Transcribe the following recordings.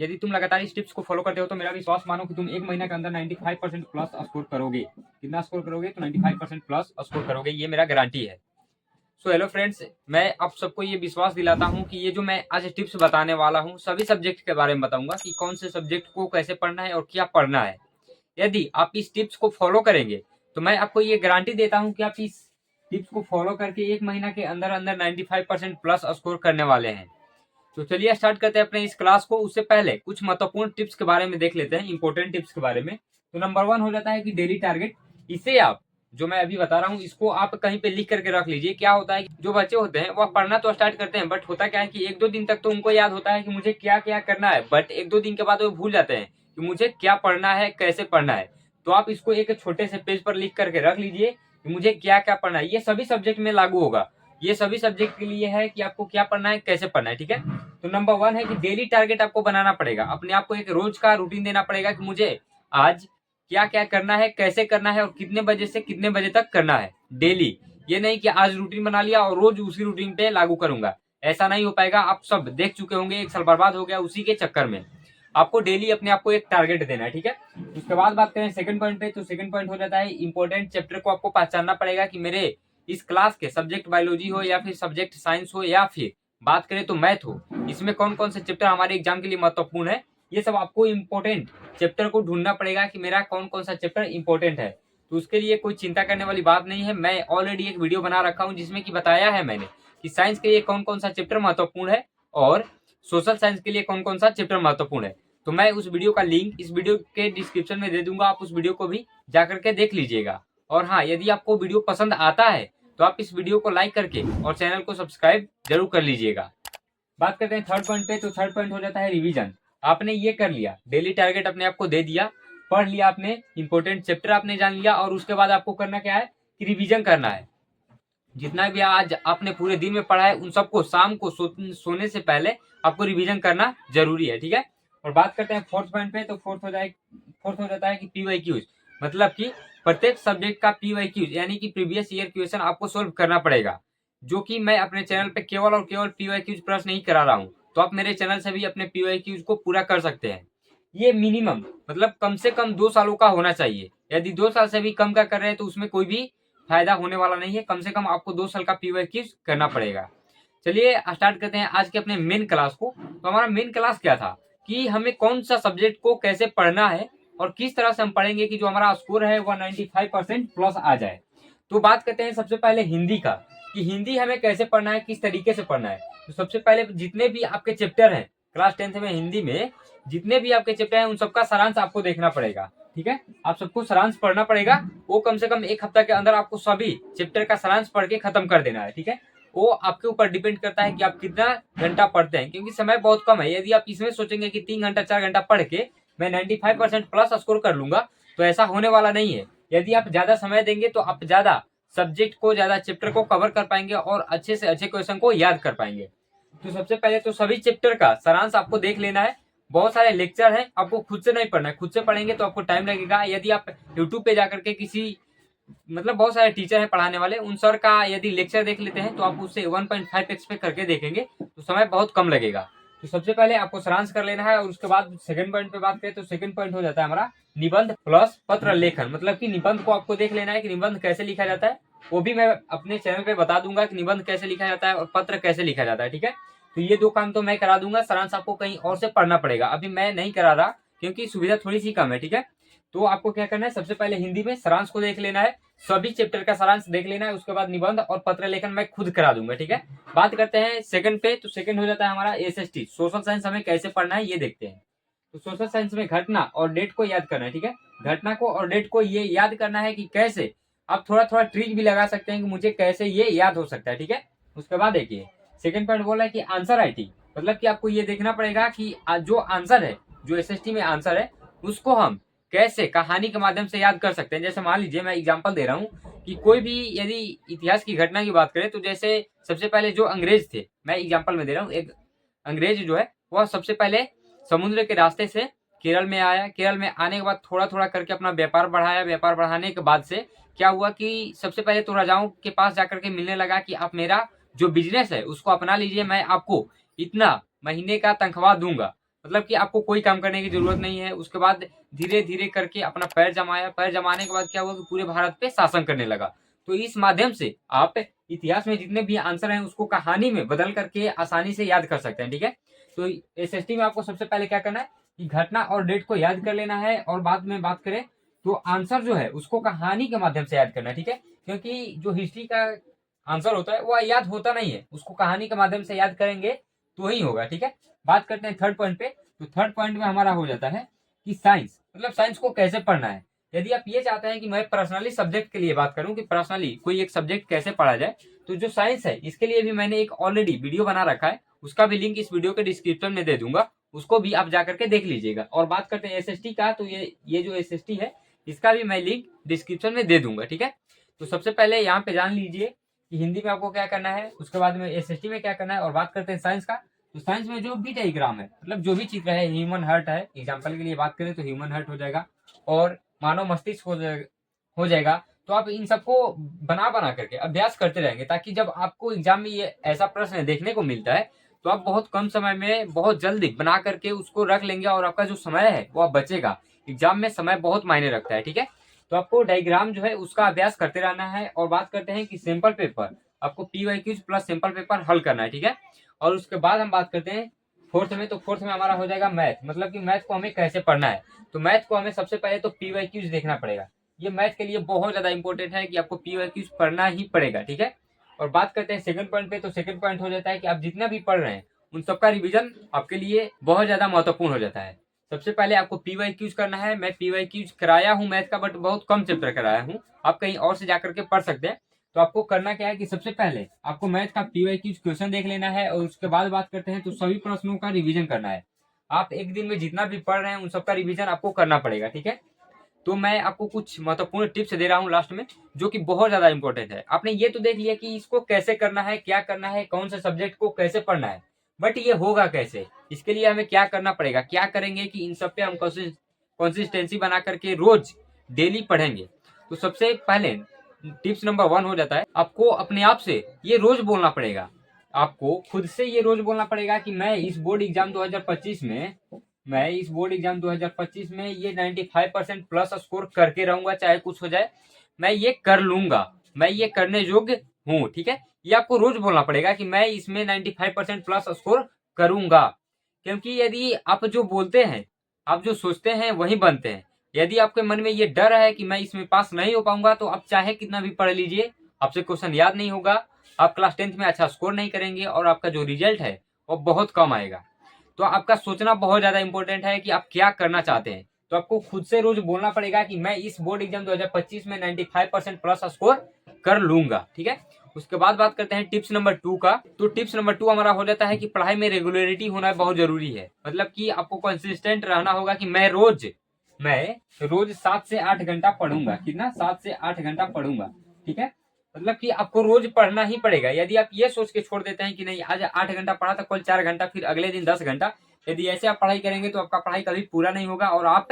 यदि तुम लगातार इस टिप्स को फॉलो करते हो तो मेरा विश्वास मानो कि तुम एक महीने के अंदर 95% प्लस स्कोर करोगे। कितना स्कोर करोगे? तो 95% प्लस स्कोर करोगे, ये मेरा गारंटी है। सो हेलो फ्रेंड्स, मैं आप सबको ये विश्वास दिलाता हूँ कि ये जो मैं आज टिप्स बताने वाला हूँ सभी सब्जेक्ट के बारे में बताऊंगा कि कौन से सब्जेक्ट को कैसे पढ़ना है और क्या पढ़ना है। यदि आप इस टिप्स को फॉलो करेंगे तो मैं आपको ये गारंटी देता हूँ कि आप इस टिप्स को फॉलो करके एक महीना के अंदर अंदर 95% प्लस स्कोर करने वाले हैं। तो चलिए स्टार्ट करते हैं अपने इस क्लास को। उससे पहले कुछ महत्वपूर्ण टिप्स के बारे में देख लेते हैं, इंपॉर्टेंट टिप्स के बारे में। तो नंबर 1 हो जाता है कि डेली टारगेट। इसे आप जो मैं अभी बता रहा हूँ इसको आप कहीं पे लिख करके रख लीजिए। क्या होता है कि जो बच्चे होते हैं वह पढ़ना तो स्टार्ट करते हैं, बट होता क्या है कि 1-2 दिन तक तो उनको याद होता है कि मुझे क्या क्या करना है, बट 1-2 दिन के बाद वो भूल जाते हैं कि मुझे क्या पढ़ना है, कैसे पढ़ना है। तो आप इसको एक छोटे से पेज पर लिख करके रख लीजिए कि मुझे क्या क्या पढ़ना है। ये सभी सब्जेक्ट में लागू होगा, ये सभी सब्जेक्ट के लिए है कि आपको क्या पढ़ना है, कैसे पढ़ना है। ठीक है, तो नंबर 1 है कि डेली टारगेट आपको बनाना पड़ेगा। अपने आप को एक रोज का रूटीन देना पड़ेगा कि मुझे आज क्या क्या करना है, कैसे करना है और कितने बजे से कितने बजे तक करना है डेली। ये नहीं कि आज रूटीन बना लिया और रोज उसी रूटीन पे लागू करूंगा, ऐसा नहीं हो पाएगा। आप सब देख चुके होंगे, 1 साल बर्बाद हो गया उसी के चक्कर में। आपको डेली अपने आप को एक टारगेट देना है। ठीक है, उसके बाद बात करें सेकंड पॉइंट पे, तो सेकंड पॉइंट हो जाता है इंपॉर्टेंट चैप्टर को आपको पहचानना पड़ेगा कि मेरे इस क्लास के सब्जेक्ट बायोलॉजी हो या फिर सब्जेक्ट साइंस हो या फिर बात करें तो मैथ हो, इसमें कौन कौन से चैप्टर हमारे एग्जाम के लिए महत्वपूर्ण है। ये सब आपको इंपॉर्टेंट चैप्टर को ढूंढना पड़ेगा कि मेरा कौन कौन सा चैप्टर इंपॉर्टेंट है। तो उसके लिए कोई चिंता करने वाली बात नहीं है। मैं ऑलरेडी एक वीडियो बना रखा हूं जिसमें कि बताया है मैंने कि साइंस के लिए कौन कौन सा चैप्टर महत्वपूर्ण है और सोशल साइंस के लिए कौन कौन सा चैप्टर महत्वपूर्ण है। तो मैं उस वीडियो का लिंक इस वीडियो के डिस्क्रिप्शन में दे दूंगा, आप उस वीडियो को भी जाकर के देख लीजिएगा। और हाँ, यदि आपको वीडियो पसंद आता है तो आप इस वीडियो को लाइक करके और चैनल को सब्सक्राइब जरूर कर लीजिएगा। बात करते हैं थर्ड पॉइंट पे, तो थर्ड पॉइंट हो जाता है रिवीजन। आपने ये कर लिया, डेली टारगेट अपने आप को दे दिया, पढ़ लिया आपने, इंपॉर्टेंट चैप्टर आपने जान लिया, और उसके बाद आपको करना क्या है कि रिवीजन करना है। जितना भी आज आपने पूरे दिन में पढ़ा है उन सबको शाम को सोने से पहले आपको रिवीजन करना जरूरी है। ठीक है, और बात करते हैं फोर्थ पॉइंट पे, तो फोर्थ हो जाता है कि पीवाईक्यूज, मतलब कि प्रत्येक सब्जेक्ट का पीवाईक्यूज यानी कि प्रीवियस ईयर क्वेश्चन आपको सोल्व करना पड़ेगा। जो कि मैं अपने चैनल पे केवल और केवल पीवाईक्यूज प्रश्न नहीं करा रहा हूँ, तो आप मेरे चैनल से भी अपने पीवाईक्यूज को पूरा कर सकते हैं। ये मिनिमम मतलब कम से कम 2 सालों का होना चाहिए। यदि 2 साल से भी कम का कर रहे हैं तो उसमें कोई भी फायदा होने वाला नहीं है। कम से कम आपको 2 साल का पीवाईक्यूज करना पड़ेगा। चलिए स्टार्ट करते हैं आज के अपने मेन क्लास को। तो हमारा मेन क्लास क्या था कि हमें कौन सा सब्जेक्ट को कैसे पढ़ना है और किस तरह से हम पढ़ेंगे कि जो हमारा स्कोर है वह 95% प्लस आ जाए। तो बात करते हैं सबसे पहले हिंदी का, कि हिंदी हमें कैसे पढ़ना है, किस तरीके से पढ़ना है। तो सबसे पहले जितने भी आपके चैप्टर हैं क्लास 10th में हिंदी में, जितने भी आपके चैप्टर हैं उन सबका सारांश आपको देखना पड़ेगा। ठीक है, आप सबको सारांश पढ़ना पड़ेगा। वो कम से कम 1 हफ्ता के अंदर आपको सभी चैप्टर का सारांश पढ़ के खत्म कर देना है। ठीक है, वो आपके ऊपर डिपेंड करता है कि आप कितना घंटा पढ़ते हैं, क्योंकि समय बहुत कम है। यदि आप इसमें सोचेंगे कि 3 घंटा 4 घंटा पढ़ के मैं 95% प्लस स्कोर कर लूंगा, तो ऐसा होने वाला नहीं है। यदि आप ज्यादा समय देंगे तो आप ज्यादा सब्जेक्ट को, ज्यादा चैप्टर को कवर कर पाएंगे और अच्छे से अच्छे क्वेश्चन को याद कर पाएंगे। तो सबसे पहले तो सभी चैप्टर का सारांश आपको देख लेना है। बहुत सारे लेक्चर हैं, आपको खुद से नहीं पढ़ना है। खुद से पढ़ेंगे तो आपको टाइम लगेगा। यदि आप यूट्यूब पे जाकर के किसी मतलब बहुत सारे टीचर हैं पढ़ाने वाले, उन सर का यदि लेक्चर देख लेते हैं तो आप उससे 1.5x पे करके देखेंगे तो समय बहुत कम लगेगा। तो सबसे पहले आपको सारांश कर लेना है। और उसके बाद सेकंड पॉइंट पे बात करें तो सेकंड पॉइंट हो जाता है हमारा निबंध प्लस पत्र लेखन, मतलब कि निबंध को आपको देख लेना है कि निबंध कैसे लिखा जाता है। वो भी मैं अपने चैनल पे बता दूंगा कि निबंध कैसे लिखा जाता है और पत्र कैसे लिखा जाता है। ठीक है, तो ये 2 काम तो मैं करा दूंगा। सारांश आपको कहीं और से पढ़ना पड़ेगा, अभी मैं नहीं करा रहा क्योंकि सुविधा थोड़ी सी कम है। ठीक है, तो आपको क्या करना है, सबसे पहले हिंदी में सारांश को देख लेना है, सभी चैप्टर का सारांश देख लेना है। उसके बाद निबंध और पत्र लेखन मैं खुद करा दूंगा। ठीक है, बात करते हैं सेकंड पे, तो सेकंड हो जाता है हमारा एसएसटी, सोशल साइंस हमें कैसे पढ़ना है ये देखते हैं। तो सोशल साइंस में घटना और डेट को याद करना है। ठीक है, घटना को और डेट को ये याद करना है कि कैसे, आप थोड़ा थोड़ा ट्रिक भी लगा सकते हैं कि मुझे कैसे ये याद हो सकता है। ठीक है, उसके बाद देखिए सेकंड पॉइंट बोला है कि आंसर राइटिंग, मतलब कि आपको ये देखना पड़ेगा कि जो आंसर है, जो एसएसटी में आंसर है, उसको हम कैसे कहानी के माध्यम से याद कर सकते हैं। जैसे मान लीजिए मैं एग्जांपल दे रहा हूँ कि कोई भी यदि इतिहास की घटना की बात करें, तो जैसे सबसे पहले जो अंग्रेज थे, मैं एग्जांपल में दे रहा हूँ, एक अंग्रेज जो है वह सबसे पहले समुद्र के रास्ते से केरल में आया। केरल में आने के बाद थोड़ा थोड़ा करके अपना व्यापार बढ़ाया। व्यापार बढ़ाने के बाद से क्या हुआ कि सबसे पहले तो राजाओं के पास जाकर के मिलने लगा कि आप मेरा जो बिजनेस है उसको अपना लीजिए, मैं आपको इतना महीने का तनख्वाह दूंगा। मतलब कि आपको कोई काम करने की जरूरत नहीं है। उसके बाद धीरे धीरे करके अपना पैर जमाया, पैर जमाने के बाद क्या हुआ कि पूरे भारत पे शासन करने लगा। तो इस माध्यम से आप इतिहास में जितने भी आंसर हैं उसको कहानी में बदल करके आसानी से याद कर सकते हैं, ठीक है। तो एसएसटी में आपको सबसे पहले क्या करना है कि घटना और डेट को याद कर लेना है, और बाद में बात करें तो आंसर जो है उसको कहानी के माध्यम से याद करना है, ठीक है। क्योंकि जो हिस्ट्री का आंसर होता है वो याद होता नहीं है, उसको कहानी के माध्यम से याद करेंगे तो ही होगा, ठीक है। बात करते हैं थर्ड पॉइंट पे। तो थर्ड पॉइंट में हमारा हो जाता है कि साइंस, मतलब साइंस को कैसे पढ़ना है। यदि आप ये चाहते हैं कि मैं पर्सनली सब्जेक्ट के लिए बात करूं कि पर्सनली कोई एक सब्जेक्ट कैसे पढ़ा जाए, तो जो साइंस है इसके लिए भी मैंने एक ऑलरेडी वीडियो बना रखा है, उसका भी लिंक इस वीडियो के डिस्क्रिप्शन में दे दूंगा, उसको भी आप जाकर के देख लीजिएगा। और बात करते हैं एसएसटी का, तो ये जो एसएसटी है इसका भी मैं लिंक डिस्क्रिप्शन में दे दूंगा, ठीक है। तो सबसे पहले यहाँ पे जान लीजिए कि हिंदी में आपको क्या करना है, उसके बाद में एसएसटी में क्या करना है। और बात करते हैं साइंस का, तो साइंस में जो भी डायग्राम है, मतलब जो भी चित्र है, ह्यूमन हार्ट है, एग्जाम्पल के लिए बात करें तो ह्यूमन हार्ट हो जाएगा, और मानव मस्तिष्क हो जाएगा। तो आप इन सबको बना बना करके अभ्यास करते रहेंगे, ताकि जब आपको एग्जाम में ये ऐसा प्रश्न देखने को मिलता है तो आप बहुत कम समय में बहुत जल्दी बना करके उसको रख लेंगे, और आपका जो समय है वो बचेगा। एग्जाम में समय बहुत मायने रखता है, ठीक है। तो आपको डायग्राम जो है उसका अभ्यास करते रहना है। और बात करते हैं कि सैंपल पेपर, आपको पीवाईक्यूज प्लस सैंपल पेपर हल करना है, ठीक है। और उसके बाद हम बात करते हैं फोर्थ में। तो फोर्थ में हमारा हो जाएगा मैथ, मतलब कि मैथ को हमें कैसे पढ़ना है। तो मैथ को हमें सबसे पहले तो पीवाईक्यूज देखना पड़ेगा। ये मैथ के लिए बहुत ज्यादा इंपॉर्टेंट है कि आपको पीवाईक्यूज पढ़ना ही पड़ेगा, ठीक है। और बात करते हैं सेकंड पॉइंट पे। तो सेकंड पॉइंट हो जाता है कि आप जितना भी पढ़ रहे हैं उन सबका रिवीजन आपके लिए बहुत ज्यादा महत्वपूर्ण हो जाता है। सबसे पहले आपको पीवाईक्यूज करना है। मैं पीवाईक्यूज कराया हूँ मैथ का, बट बहुत कम चैप्टर कराया हूँ, आप कहीं और से जाकर के पढ़ सकते हैं। तो आपको करना क्या है कि सबसे पहले आपको मैथ का पीवाईक्यूज क्वेश्चन देख लेना है, और उसके बाद बात करते हैं तो सभी प्रश्नों का रिवीजन करना है। आप एक दिन में जितना भी पढ़ रहे हैं उन सबका रिवीजन आपको करना पड़ेगा, ठीक है। तो मैं आपको कुछ महत्वपूर्ण टिप्स दे रहा हूँ लास्ट में, जो कि बहुत ज्यादा इंपॉर्टेंट है। आपने ये तो देख लिया कि इसको कैसे करना है, क्या करना है, कौन से सब्जेक्ट को कैसे पढ़ना है, बट ये होगा कैसे, इसके लिए हमें क्या करना पड़ेगा, क्या करेंगे कि इन सब पे हम कंसिस्टेंसी बना करके रोज डेली पढ़ेंगे। तो सबसे पहले टिप्स नंबर 1 हो जाता है, आपको अपने आप से ये रोज बोलना पड़ेगा। आपको खुद से ये रोज बोलना पड़ेगा कि मैं इस बोर्ड एग्जाम 2025 में ये 95% प्लस स्कोर करके रहूंगा, चाहे कुछ हो जाए, मैं ये कर लूंगा, मैं ये करने योग्य हूँ, ठीक है। ये आपको रोज बोलना पड़ेगा कि मैं इसमें 95% प्लस स्कोर करूंगा। क्योंकि यदि आप जो बोलते हैं, आप जो सोचते हैं वही बनते हैं। यदि आपके मन में ये डर है कि मैं इसमें पास नहीं हो पाऊंगा, तो आप चाहे कितना भी पढ़ लीजिए, आपसे क्वेश्चन याद नहीं होगा, आप क्लास 10th में अच्छा स्कोर नहीं करेंगे, और आपका जो रिजल्ट है वो बहुत कम आएगा। तो आपका सोचना बहुत ज्यादा इंपॉर्टेंट है कि आप क्या करना चाहते हैं। तो आपको खुद से रोज बोलना पड़ेगा कि मैं इस बोर्ड एग्जाम 2025 में 95% प्लस स्कोर कर लूंगा, ठीक है। उसके बाद बात करते हैं टिप्स नंबर 2 का। तो टिप्स नंबर 2 हमारा हो जाता है कि पढ़ाई में रेगुलरिटी होना बहुत जरूरी है। मतलब कि आपको कंसिस्टेंट रहना होगा कि मैं रोज 7 से 8 घंटा पढ़ूंगा। कितना? 7 से 8 घंटा पढ़ूंगा, ठीक है। मतलब कि आपको रोज पढ़ना ही पड़ेगा। यदि आप ये सोच के छोड़ देते हैं कि नहीं आज 8 घंटा पढ़ा तो कल 4 घंटा, फिर अगले दिन 10 घंटा, यदि ऐसे आप पढ़ाई करेंगे तो आपका पढ़ाई कभी पूरा नहीं होगा और आप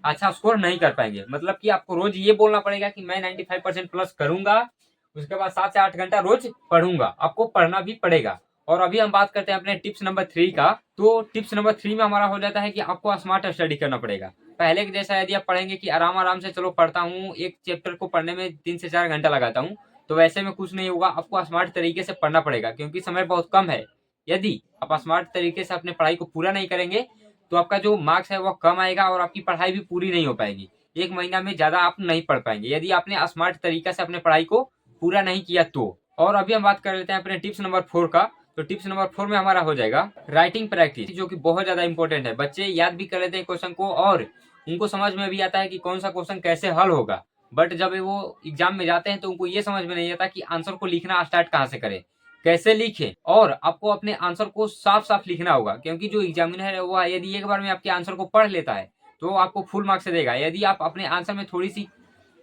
अच्छा स्कोर नहीं कर पाएंगे। मतलब कि आपको रोज ये बोलना पड़ेगा कि मैं 95% प्लस करूंगा, उसके बाद 7 से 8 घंटा रोज पढ़ूंगा। आपको पढ़ना भी पड़ेगा। और अभी हम बात करते हैं अपने टिप्स नंबर 3 का। तो टिप्स नंबर 3 में हमारा हो जाता है कि आपको स्मार्ट स्टडी करना पड़ेगा। पहले के जैसा यदि आप पढ़ेंगे कि आराम आराम से चलो पढ़ता हूँ, एक चैप्टर को पढ़ने में 3 से 4 घंटा लगाता हूँ, तो वैसे में कुछ नहीं होगा। आपको स्मार्ट तरीके से पढ़ना पड़ेगा, क्योंकि समय बहुत कम है। यदि आप स्मार्ट तरीके से अपने पढ़ाई को पूरा नहीं करेंगे तो आपका जो मार्क्स है वो कम आएगा, और आपकी पढ़ाई भी पूरी नहीं हो पाएगी। एक महीना में ज्यादा आप नहीं पढ़ पाएंगे यदि आपने स्मार्ट तरीका से अपने पढ़ाई को पूरा नहीं किया तो। और अभी हम बात कर लेते हैं अपने टिप्स नंबर 4 का। तो टिप्स नंबर 4 में हमारा हो जाएगा राइटिंग प्रैक्टिस, जो कि बहुत ज्यादा इंपॉर्टेंट है। बच्चे याद भी कर लेते हैं क्वेश्चन को, और उनको समझ में भी आता है कि कौन सा क्वेश्चन कैसे हल होगा, बट जब वो एग्जाम में जाते हैं तो उनको ये समझ में नहीं आता कि आंसर को लिखना स्टार्ट कहाँ से करें, कैसे लिखें। और आपको अपने आंसर को साफ साफ लिखना होगा, क्योंकि जो एग्जामिनर है वो यदि एक बार में आपके आंसर को पढ़ लेता है तो आपको फुल मार्क्स देगा। यदि आप अपने आंसर में थोड़ी सी,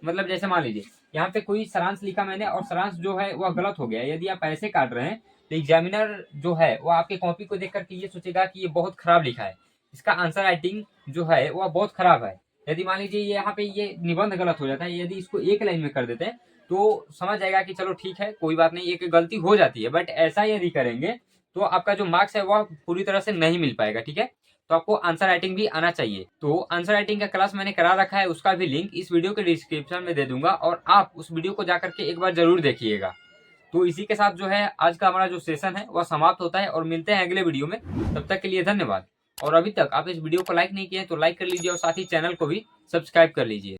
मतलब जैसे मान लीजिए यहाँ पे कोई सारांश लिखा मैंने और सारांश जो है वह गलत हो गया, यदि आप ऐसे काट रहे हैं तो एग्जामिनर जो है वो आपके कॉपी को देख करके ये सोचेगा कि ये बहुत खराब लिखा है, इसका आंसर राइटिंग जो है वह बहुत खराब है। यदि मान लीजिए यहाँ पे ये निबंध गलत हो जाता है, यदि इसको एक लाइन में कर देते हैं तो समझ जाएगा कि चलो ठीक है कोई बात नहीं, एक गलती हो जाती है, बट ऐसा यदि करेंगे तो आपका जो मार्क्स है वह पूरी तरह से नहीं मिल पाएगा, ठीक है। तो आपको आंसर राइटिंग भी आना चाहिए। तो आंसर राइटिंग का क्लास मैंने करा रखा है, उसका भी लिंक इस वीडियो के डिस्क्रिप्शन में दे दूंगा और आप उस वीडियो को जाकर के एक बार जरूर देखिएगा। तो इसी के साथ जो है आज का हमारा जो सेशन है वह समाप्त होता है और मिलते हैं अगले वीडियो में। तब तक के लिए धन्यवाद। और अभी तक आप इस वीडियो को लाइक नहीं किए तो लाइक कर लीजिए और साथ ही चैनल को भी सब्सक्राइब कर लीजिए।